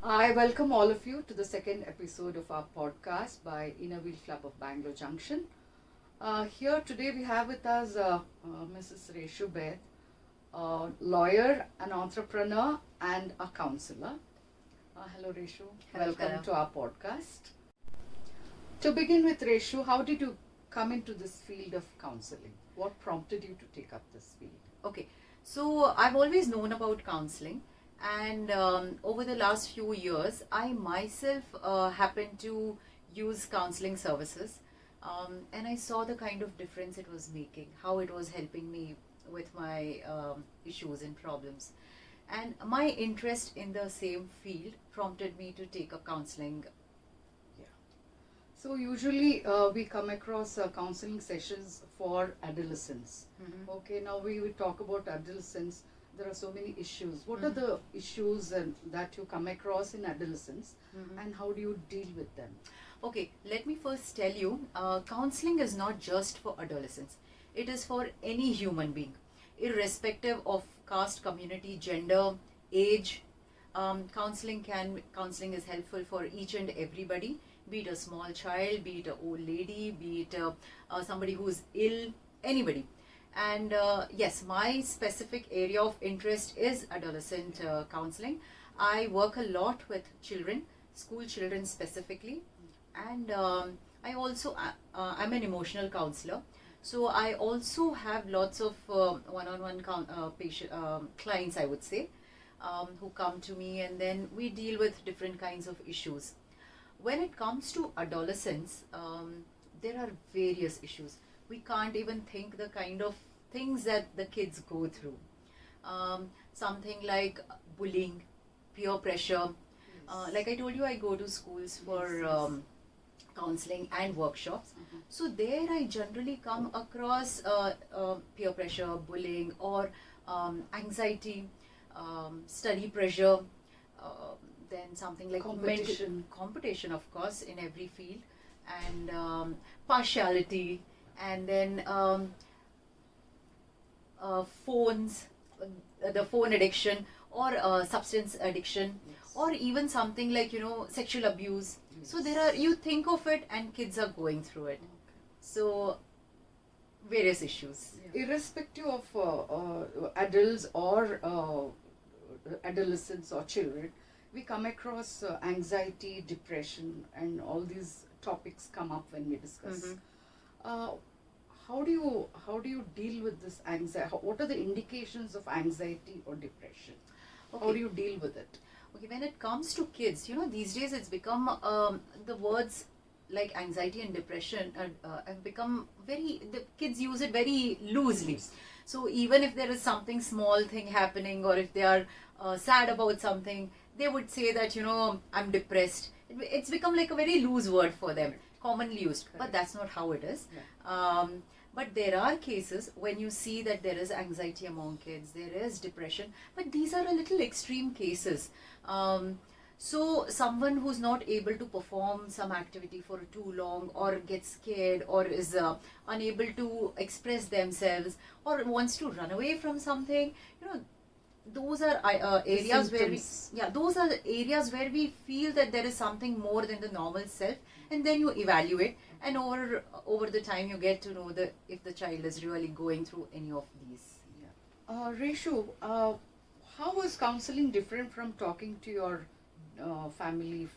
I welcome all of you to the second episode of our podcast by INNERWHEEL Club of Bangalore Junction. Here today we have with us Mrs. Reshu Baid, a lawyer, an entrepreneur and a counselor. Hello Reshu, welcome to our podcast. To begin with Reshu, how did you come into this field of counseling? What prompted you to take up this field? Okay, so I've always known about counseling, and over the last few years, I myself happened to use counseling services, and I saw the kind of difference it was making, how it was helping me with my issues and problems. And my interest in the same field prompted me to take up counseling. So usually we come across counseling sessions for adolescents. Okay, now we will talk about adolescents. There are so many issues. What are the issues that you come across in adolescence, and how do you deal with them? Okay, let me first tell you, counseling is not just for adolescents. It is for any human being, irrespective of caste, community, gender, age. Counseling is helpful for each and everybody, be it a small child, be it an old lady, be it somebody who's ill, anybody. And yes, my specific area of interest is adolescent counseling. I work a lot with children, school children specifically, and I also I'm an emotional counselor. So I also have lots of one-on-one patient clients, I would say, who come to me, and then we deal with different kinds of issues. When it comes to adolescents, there are various issues. We can't even think the kind of things that the kids go through. Something like bullying, peer pressure. Like I told you, I go to schools for counseling and workshops. So there I generally come across peer pressure, bullying, or anxiety, study pressure, then something like competition, of course, in every field, and partiality, and then phones, the phone addiction, or substance addiction, or even something like, sexual abuse. So there are, you think of it and kids are going through it. So various issues. Irrespective of adults or adolescents or children, we come across anxiety, depression, and all these topics come up when we discuss. How do you deal with this anxiety? What are the indications of anxiety or depression? Okay. How do you deal with it? Okay, when it comes to kids, these days it's become the words like anxiety and depression have become the kids use it very loosely. So even if there is something small thing happening, or if they are sad about something, they would say that, I'm depressed. It's become like a very loose word for them, commonly used. Correct. But that's not how it is. But there are cases when you see that there is anxiety among kids, there is depression, but these are a little extreme cases. So someone who's not able to perform some activity for too long, or gets scared, or is unable to express themselves, or wants to run away from something, those are areas where those are the areas where we feel that there is something more than the normal self, and then you evaluate, and over the time you get to know if the child is really going through any of these. Reshu, how is counseling different from talking to your family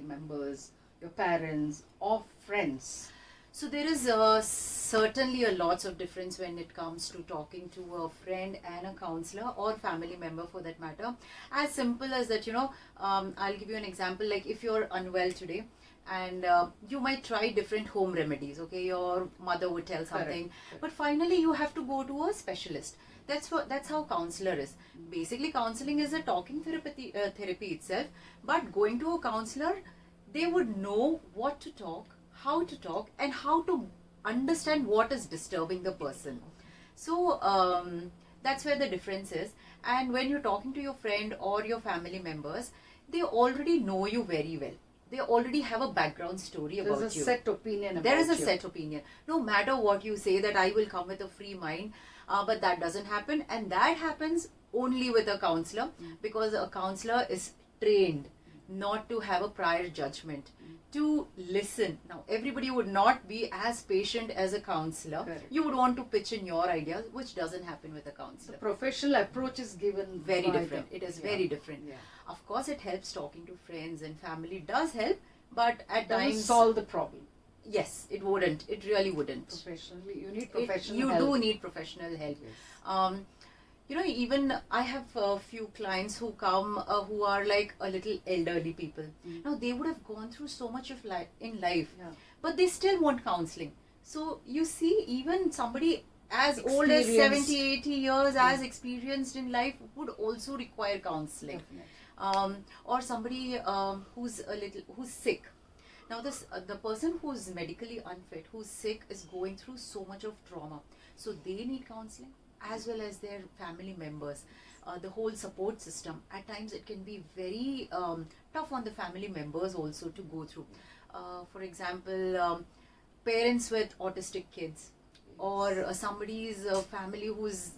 members, your parents, or friends? So there is certainly a lots of difference when it comes to talking to a friend and a counselor, or family member for that matter. As simple as that, I'll give you an example. Like if you're unwell today, and you might try different home remedies. Okay, your mother would tell something, but finally you have to go to a specialist. That's how counselor is. Basically, counseling is a talking therapy itself, but going to a counselor, they would know what to talk, how to talk, and how to understand what is disturbing the person. So that's where the difference is. And when you're talking to your friend or your family members, they already know you very well. They already have a background story about you. There's a set opinion about you. There is a set opinion. No matter what you say, that I will come with a free mind, but that doesn't happen. And that happens only with a counselor, because a counselor is trained not to have a prior judgment, to listen. Now, everybody would not be as patient as a counselor. Correct. You would want to pitch in your ideas, which doesn't happen with a The counselor. professional approach is given Very by different. them. It is Yeah. very different. Yeah. Of course, it helps talking to friends and family does help, but at Doesn't times, solve the problem. yes, it wouldn't. It really wouldn't. Professionally, you need It- professional you help. do need professional help. Yes. Even I have a few clients who come who are like a little elderly people. Mm. Now, they would have gone through so much of life in life, Yeah. but they still want counseling. So you see, even somebody as old as Experienced. 70, 80 years, Yeah. as experienced in life, would also require counseling. Definitely. Or somebody who's sick. Now, the person who's medically unfit, who's sick, is going through so much of trauma. So they need counseling, as well as their family members. The whole support system. At times, it can be very tough on the family members also to go through. For example, parents with autistic kids, or somebody's family who's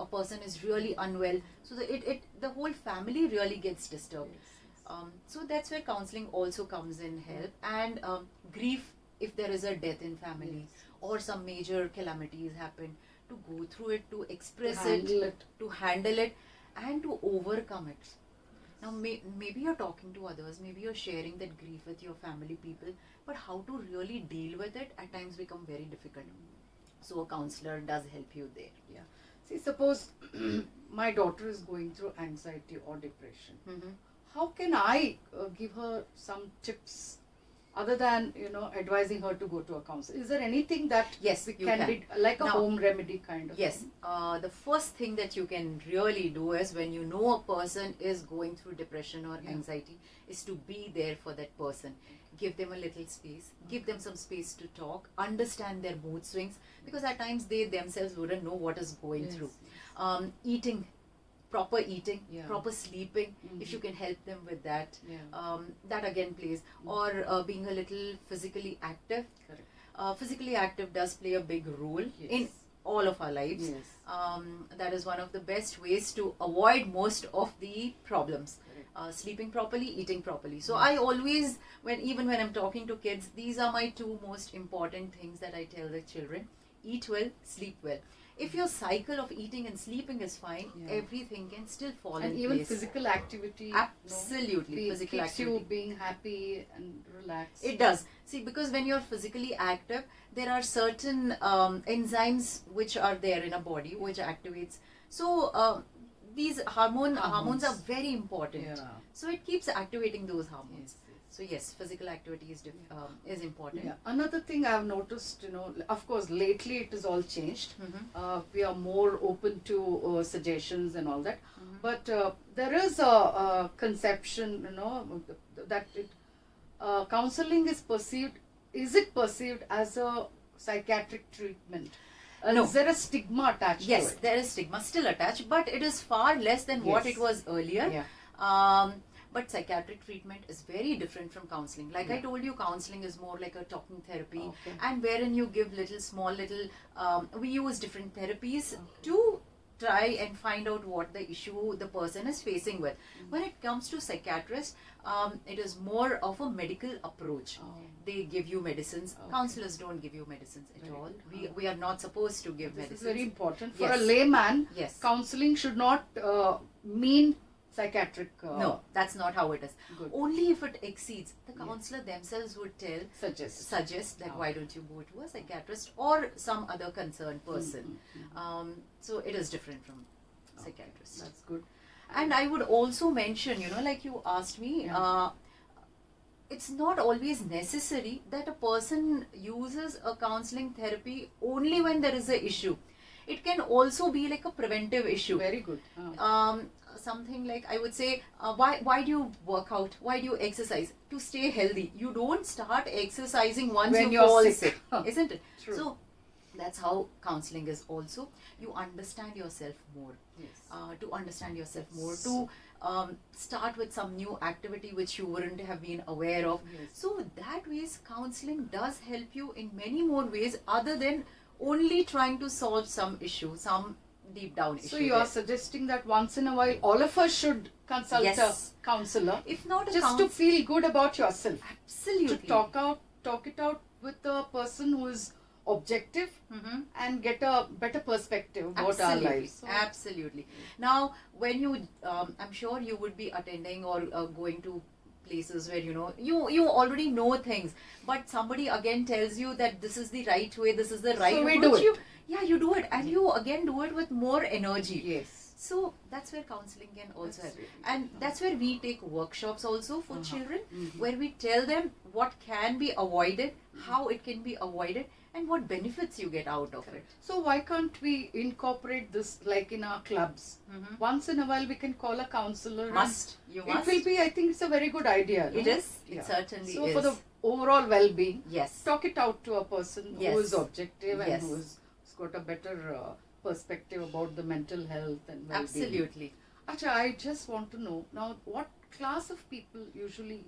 a person is really unwell. So the whole family really gets disturbed. Yes. So that's where counseling also comes in help, and grief if there is a death in family, Yes. or some major calamities happen, to go through it, to express Handle it. to handle it, and to overcome it. Now, maybe you're talking to others, maybe you're sharing that grief with your family people, but how to really deal with it at times become very difficult. So a counselor does help you there. Yeah. See, suppose my daughter is going through anxiety or depression. Mm-hmm. How can I give her some tips other than advising her to go to a counselor? Is there anything that Yes, we you can can. be like a Now- home remedy kind of Yes, thing? the first thing that you can really do is, when you know a person is going through depression or Yeah. anxiety, is to be there for that person. Give them a little space, give them some space to talk, understand their mood swings, because at times they themselves wouldn't know what is going Yes, through. yes. Eating, proper eating, Yeah. proper sleeping, if Mhm. you can help them with that, Yeah. that again plays. Or being a little physically active. Correct. Physically active does play a big role in Yes. all of our lives. Yes. That is one of the best ways to avoid most of the problems. Correct. Sleeping properly, eating properly. So Yes. I always, even when I'm talking to kids, these are my two most important things that I tell the children. Eat well, sleep well. If your cycle of eating and sleeping is fine, Yeah. everything can still fall And in even place. physical activity Absolutely, physical keeps activity. you being happy and relaxed. It does. See, because when you're physically active, there are certain enzymes which are there in a body which activates. So these hormones are very important. Yeah. So it keeps activating those hormones. Yes, yes. So yes, physical activity is important. Yeah. Another thing I've noticed, of course, lately it is all changed. Mhm. We are more open to suggestions and all that. Mhm. But there is a conception, that counseling is perceived. Is it perceived as a psychiatric treatment? No. Is there a stigma attached Yes, to it? there is stigma still attached, but it is far less than what Yes. it was earlier. Yeah. But psychiatric treatment is very different from counseling. Like I Yeah. told you, counseling is more like a talking therapy, Okay. and wherein you give small little, we use different therapies Okay. to try and find out what the issue the person is facing with. When it comes to psychiatrists, it is more of a medical approach. Oh. They give you medicines. Okay. Counselors don't give you medicines at Very all. good. We are not supposed to give This medicines. is very important. For Yes. a layman, Yes. counseling should not mean psychiatric. No, that's not how it is. Good. Only if it exceeds, the Yeah. counselor themselves would suggest that Ah. why don't you go to a psychiatrist or some other concerned person. So it is different from psychiatrist. That's good. And I would also mention, like you asked me, Yeah. it's not always necessary that a person uses a counseling therapy only when there is an issue. It can also be like a preventive issue. Very good. Something like, I would say, why do you work out? Why do you exercise? To stay healthy. You don't start exercising once When you you're fall sick. sick, isn't it? True. So that's how counseling is also. You understand yourself more. Yes. To understand yourself more, Yes. to start with some new activity which you wouldn't have been aware of. Yes. So that ways counseling does help you in many more ways other than only trying to solve some issue, some deep down issue. So you are there. suggesting that once in a while all of us should consult Yes. a counselor If not a just to feel good about yourself, absolutely. to talk it out with a person who is objective Mhm. and get a better perspective about our Absolutely, lives. So, absolutely. Now, when you, I'm sure you would be attending or going to places where you already know things, but somebody again tells you that this is the right way, this is the right So we approach. do it. You do it, and you again do it with more energy. yes. So that's where counseling can also help. Absolutely. And that's where we take workshops also for children, Mhm. where we tell them what can be avoided, how it can be avoided, and what benefits you get out of it. So why can't we incorporate this like in our clubs? Mhm. Once in a while we can call a counselor. and Must. You must. It will be, I think it's a very good idea. It no? is. It certainly so is. for the overall well-being, Yes. talk it out to a person Yes. who is objective Yes. and who's got a better perspective about the mental health and well-being. Absolutely. Acha, I just want to know now what class of people usually,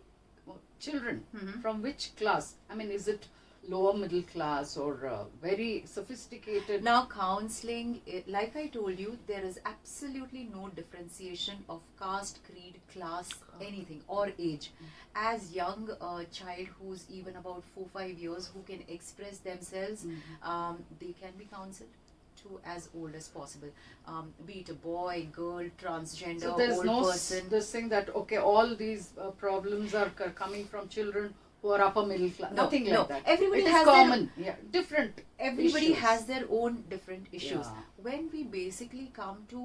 children, Mhm. from which class? I mean, is it lower middle class or very sophisticated? Now, counseling, like I told you, there is absolutely no differentiation of caste, creed, class, anything, or age. As young child who's even about 4-5 years who can express themselves, they can be counseled to as old as possible. Be it a boy, girl, transgender, So there's old no person. this thing that okay, all these problems are coming from children who are upper middle class. No, Nothing no. like that. Everybody it is has their- common. Yeah, different. Everybody issues. has their own different issues. Yeah. When we basically come to,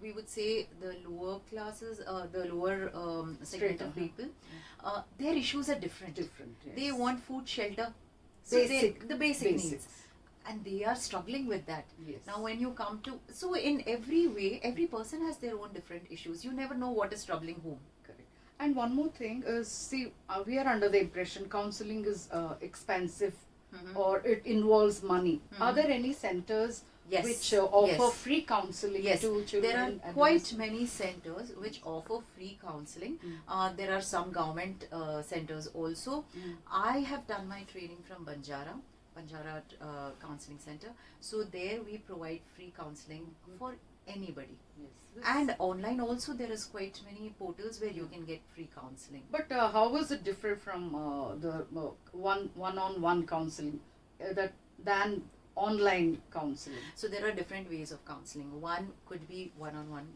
we would say the lower classes, the lower segment Straight, of people, their issues are different. Different. Yes. They want food, shelter, so Basic. the basic needs, Basics. and they are struggling with that. Yes. Now, when you come to, so in every way, every person has their own different issues. You never know what is troubling whom. Correct. And one more thing is, see, we are under the impression counseling is expensive or it involves money. Are there any centers Yes. which offer Yes. free counseling Yes, to children? there are and quite adolescents? many centers which offer free counseling. There are some government centers also. I have done my training from Banjara Counseling Center. So there we provide free counseling for anybody. Yes. And online also there is quite many portals where you can get free counseling. But how is it different from the one-on-one counseling than online counseling? So there are different ways of counseling. One could be one-on-one,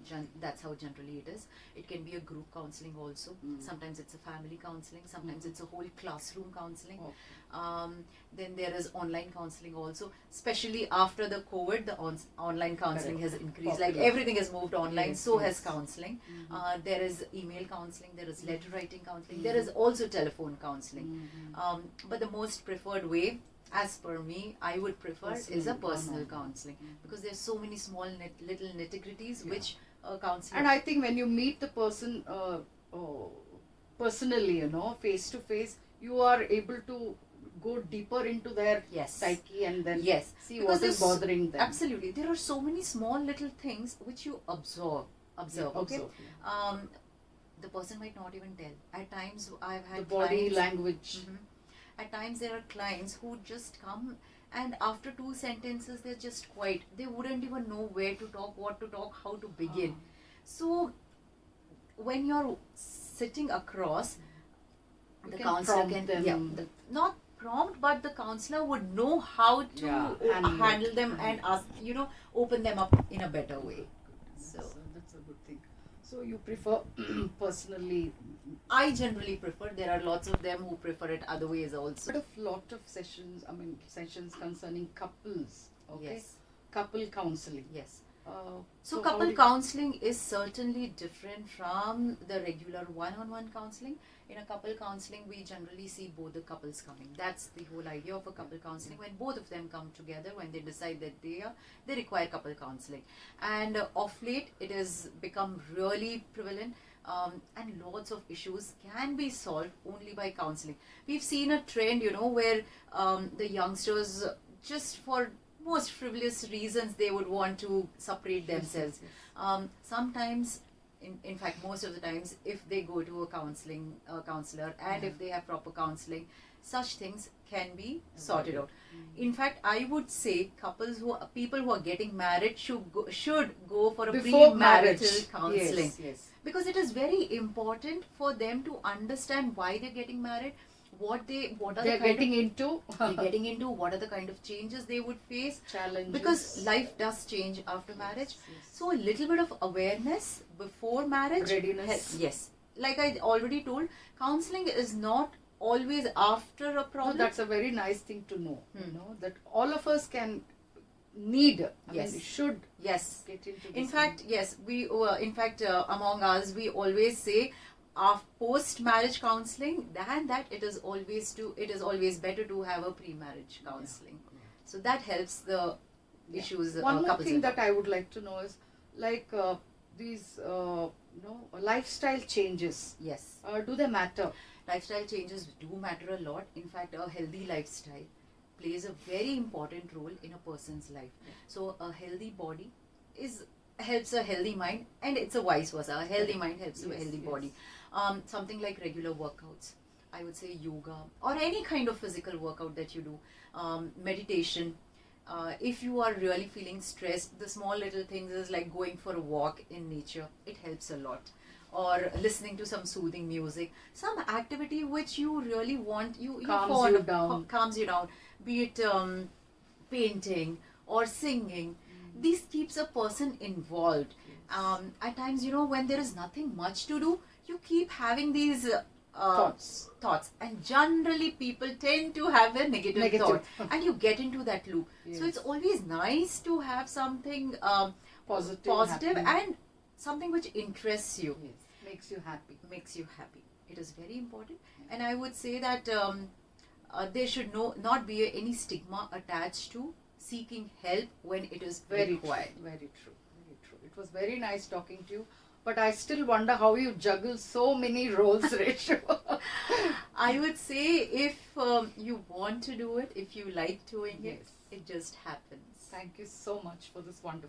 that's how generally it is. It can be a group counseling also. Sometimes it's a family counseling, sometimes it's a whole classroom counseling. Then there is online counseling also, especially after the COVID, the online counseling has increased. Like Popular. everything has moved online, Yes, so yes. has counseling. There is email counseling, there is letter writing counseling, there is also telephone counseling. But the most preferred way, as per me, I would prefer is a personal one-on-one. counseling, because there's so many small little nitty-gritties which a counselor. And I think when you meet the person personally, face to face, you are able to go deeper into their Yes. psyche and then Yes, see because what is there's- bothering them. Absolutely, there are so many small little things which you observe. Okay. Observe, yeah. The person might not even tell. At times, I've had The body clients- language. At times, there are clients who just come and after 2 sentences, they're just quiet. They wouldn't even know where to talk, what to talk, how to begin. So, when you're sitting across, You the can counselor prompt can them. not prompt, but the counselor would know how to handle them and ask, open them up in a better way. So That's a good thing. So you prefer personally? I generally prefer. There are lots of them who prefer it other ways also. Lot of sessions. I mean, sessions concerning couples. Okay. Yes. Couple counseling. Yes. how So couple do you- counseling is certainly different from the regular one-on-one counseling. In a couple counseling, we generally see both the couples coming. That's the whole idea of a couple counseling. When both of them come together, when they decide that they require couple counseling. And of late, it has become really prevalent. And lots of issues can be solved only by counseling. We've seen a trend, where the youngsters, just for most frivolous reasons, they would want to separate themselves. Sometimes in fact, most of the times, if they go to a counselor, and if they have proper counseling, such things can be sorted out. In fact, I would say people who are getting married should go for a Before marriage. premarital counseling. Yes. Because it is very important for them to understand why they're getting married, what are They're the kind getting of, into they're getting into, what are the kind of changes they would face, challenges. because life does change after marriage. Yes. So a little bit of awareness before marriage. Readiness. Yes. Like I already told, counseling is not always after a No, problem. that's a very nice thing to know. You know that all of us can need. Yes. Should Yes. get into. In this fact, thing. yes, among us, we always say, post-marriage counseling, than that it is always better to have a pre-marriage counseling. So that helps the issues. One more couples thing involved. that I would like to know is like these lifestyle changes. Yes, Do they matter? lifestyle changes do matter a lot. In fact, a healthy lifestyle plays a very important role in a person's life. So a healthy body helps a healthy mind, and it's a vice versa. A healthy mind helps a Yes, healthy yes. body. Something like regular workouts, I would say yoga, or any kind of physical workout that you do, meditation. If you are really feeling stressed, the small little things is like going for a walk in nature. It helps a lot. Or listening to some soothing music, some activity which you really want, Calms you down. calms you down. Be it painting or singing. This keeps a person involved. At times, when there is nothing much to do, you keep having these thoughts, and generally people tend to have a negative thought, and you get into that loop. So it's always nice to have something positive happening. and something which interests you, Yes. Makes you happy. makes you happy. It is very important. And I would say that there should not be any stigma attached to seeking help when it is Very required. true. Very true. Very true. It was very nice talking to you. But I still wonder how you juggle so many roles, Reshu. I would say if you want to do it, if you like doing it, Yes. it just happens. Thank you so much for this wonderful